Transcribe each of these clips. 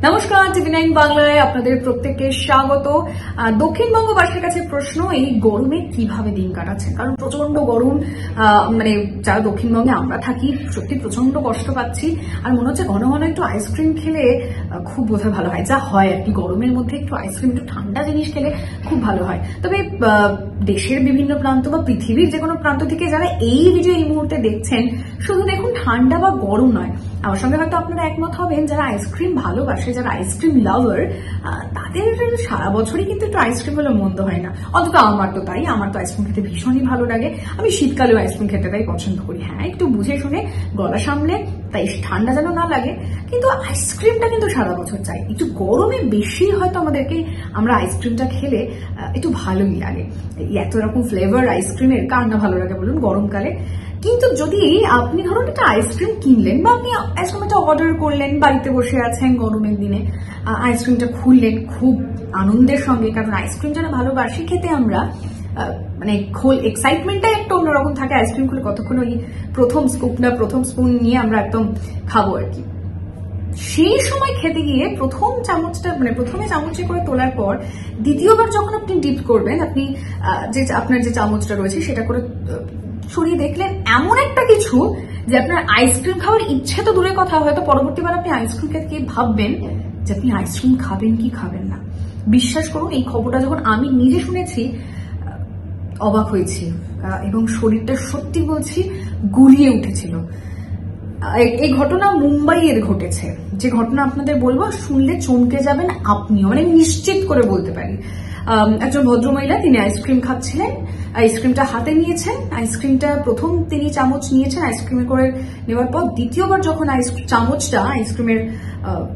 নমস্কার, টিভি9 বাংলায় আপনাদের প্রত্যেককে স্বাগত। দক্ষিণবঙ্গবাসীর কাছে প্রশ্ন, এই গরমে কিভাবে দিন কাটাচ্ছেন? কারণ প্রচন্ড গরম, মানে যারা দক্ষিণবঙ্গে আমরা থাকি সত্যি প্রচন্ড কষ্ট পাচ্ছি। আর মনে হচ্ছে ঘন ঘন একটু আইসক্রিম খেলে খুব বোধহয় ভালো হয়, যা হয় আর কি। গরমের মধ্যে একটু আইসক্রিম, একটু ঠান্ডা জিনিস খেলে খুব ভালো হয়। তবে দেশের বিভিন্ন প্রান্ত বা পৃথিবীর যে কোনো প্রান্ত থেকে যারা এই ভিডিও এই মুহূর্তে দেখছেন, শুধু দেখুন ঠান্ডা বা গরম নয়, আমার সঙ্গে হয়তো আপনারা একমত হবেন, যারা আইসক্রিম ভালোবাসে, যারা আইসক্রিম লাভার, তাদের সারা বছরই কিন্তু একটু আইসক্রিম হলে মন্দ হয় না। অন্তত আমার তো তাই, আমার তো আইসক্রিম খেতে ভীষণই ভালো লাগে। আমি শীতকালেও আইসক্রিম খেতে তাই পছন্দ করি। হ্যাঁ, একটু বুঝে শুনে, গলা সামলে, তাই ঠান্ডা যেন না লাগে। কিন্তু আইসক্রিমটা কিন্তু সারা বছর চাই। একটু গরমে বেশি হয়তো আমাদেরকে, আমরা আইসক্রিমটা খেলে একটু ভালোই লাগে। এত রকম ফ্লেভার আইসক্রিমের কার না ভালো লাগে বলুন গরমকালে? কিন্তু যদি আপনি ধরুন একটা আইসক্রিম কিনলেন বা আপনি আইসক্রিমটা অর্ডার করলেন, বাড়িতে বসে আছেন গরমের দিনে, আইসক্রিমটা খুললেন খুব আনন্দের সঙ্গে, কারণ আইসক্রিম যেন ভালোবাসি খেতে আমরা, মানে এক্সাইটমেন্টটাই একটা অন্যরকম থাকে। আইসক্রিম খুলে কতক্ষণ ওই প্রথম স্পুন নিয়ে আমরা একদম খাবো আর কি। সেই সময় খেতে গিয়ে প্রথমে চামচে করে তোলার পর দ্বিতীয়বার যখন আপনি ডিপ করবেন, আপনি আপনার যে চামচটা রয়েছে সেটা করে সরিয়ে দেখলেন এমন একটা কিছু যে আপনার আইসক্রিম খাওয়ার ইচ্ছে তো দূরের কথা, হয়তো পরবর্তীবার আপনি আইসক্রিম খেতে ভাববেন যে আপনি আইসক্রিম খাবেন কি খাবেন না। বিশ্বাস করুন, এই খবরটা যখন আমি নিজে শুনেছি অবাক হয়েছি এবং শরীরটা সত্যি বলছি গুলিয়ে উঠেছিল। এই ঘটনা মুম্বাইয়ের ঘটেছে, যে ঘটনা আপনাদের বলবো, শুনলে চমকে যাবেন আপনিও, মানে নিশ্চিত করে বলতে পারি। একজন ভদ্রমহিলা, তিনি আইসক্রিম খাচ্ছিলেন, আইসক্রিমটা হাতে নিয়েছেন, আইসক্রিমটা প্রথম তিনি চামচ নিয়েছেন, আইসক্রিমে করে নেওয়ার পর দ্বিতীয়বার যখন চামচটা আইসক্রিমের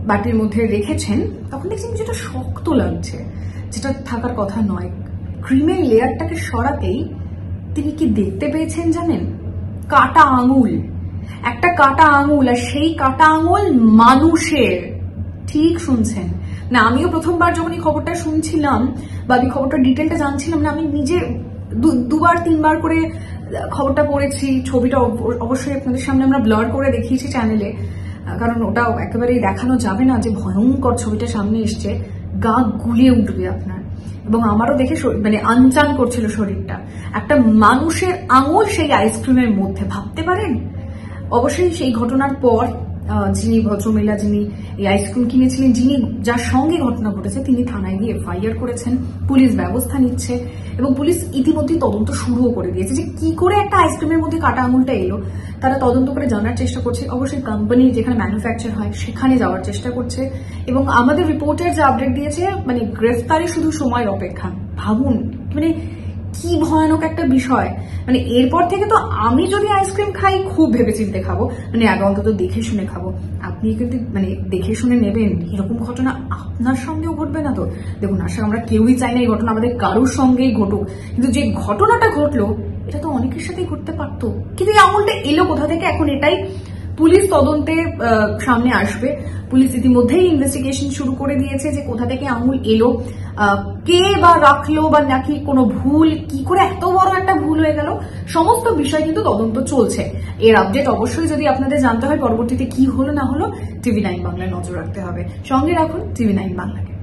বাটির মধ্যে রেখেছেন, তখন দেখছেন যেটা শক্ত লাগছে, যেটা থাকার কথা নয়। ক্রিমের লেয়ারটাকে সরাতেই তিনি কি দেখতে পেয়েছেন জানেন? কাটা আঙুল, একটা কাটা আঙুল, আর সেই কাটা আঙুল মানুষের। ঠিক শুনছেন না, আমিও প্রথমবার যখন এই খবরটা শুনছিলাম বা আমি খবরটা ডিটেলটা জানছিলাম না, আমি নিজে দুবার তিনবার করে খবরটা পড়েছি। ছবিটা অবশ্যই আপনাদের সামনে আমরা ব্লার করে দেখিয়েছি চ্যানেলে, কারণ ওটা একেবারেই দেখানো যাবে না যে ভয়ঙ্কর ছবিটা সামনে এসছে। গা গুলিয়ে উঠবে আপনার, এবং আমারও দেখে মানে আনচান করছিল শরীরটা। একটা মানুষের আঙুল সেই আইসক্রিমের মধ্যে, ভাবতে পারেন? অবশ্যই সেই ঘটনার পর যিনি ভদ্রমহিলা, যিনি এই আইসক্রিম কিনেছিলেন, যার সঙ্গে ঘটনা ঘটেছে, তিনি থানায় গিয়ে এফআইআর করেছেন। পুলিশ ব্যবস্থা নিচ্ছে এবং পুলিশ ইতিমধ্যেই তদন্ত শুরুও করে দিয়েছে যে কি করে একটা আইসক্রিমের মধ্যে কাটা আঙুলটা এলো। তারা তদন্ত করে জানার চেষ্টা করছে। অবশ্যই কোম্পানি যেখানে ম্যানুফ্যাকচার হয় সেখানে যাওয়ার চেষ্টা করছে, এবং আমাদের রিপোর্টার যে আপডেট দিয়েছে, মানে গ্রেফতারে শুধু সময়ের অপেক্ষা। ভাবুন, মানে কি ভয়ানক একটা বিষয়। মানে এরপর থেকে তো আমি যদি আইসক্রিম খাই খুব ভেবেচিন্তে খাবো, মানে আগে অন্তত দেখে শুনে খাবো। আপনি কিন্তু মানে দেখে শুনে নেবেন, এরকম ঘটনা আপনার সঙ্গেও ঘটবে না তো? দেখুন, আসলে আমরা কেউই চাই না এই ঘটনা আমাদের কারোর সঙ্গেই ঘটুক, কিন্তু যে ঘটনাটা ঘটলো এটা তো অনেকের সাথেই ঘটতে পারতো। কিন্তু এই আঙুলটা এলো কোথা থেকে, এখন এটাই পুলিশ তদন্তে সামনে আসবে। পুলিশ ইতিমধ্যেই ইনভেস্টিগেশন শুরু করে দিয়েছে যে কোথা থেকে আঙুল এলো, কে বা রাখলো, বা নাকি কোনো ভুল, কি করে এত বড় একটা ভুল হয়ে গেল, সমস্ত বিষয় কিন্তু তদন্ত চলছে। এর আপডেট অবশ্যই যদি আপনাদের জানতে হয় পরবর্তীতে কি হলো না হলো, টিভি9 বাংলায় নজর রাখতে হবে। সঙ্গে রাখুন টিভি9 বাংলাকে।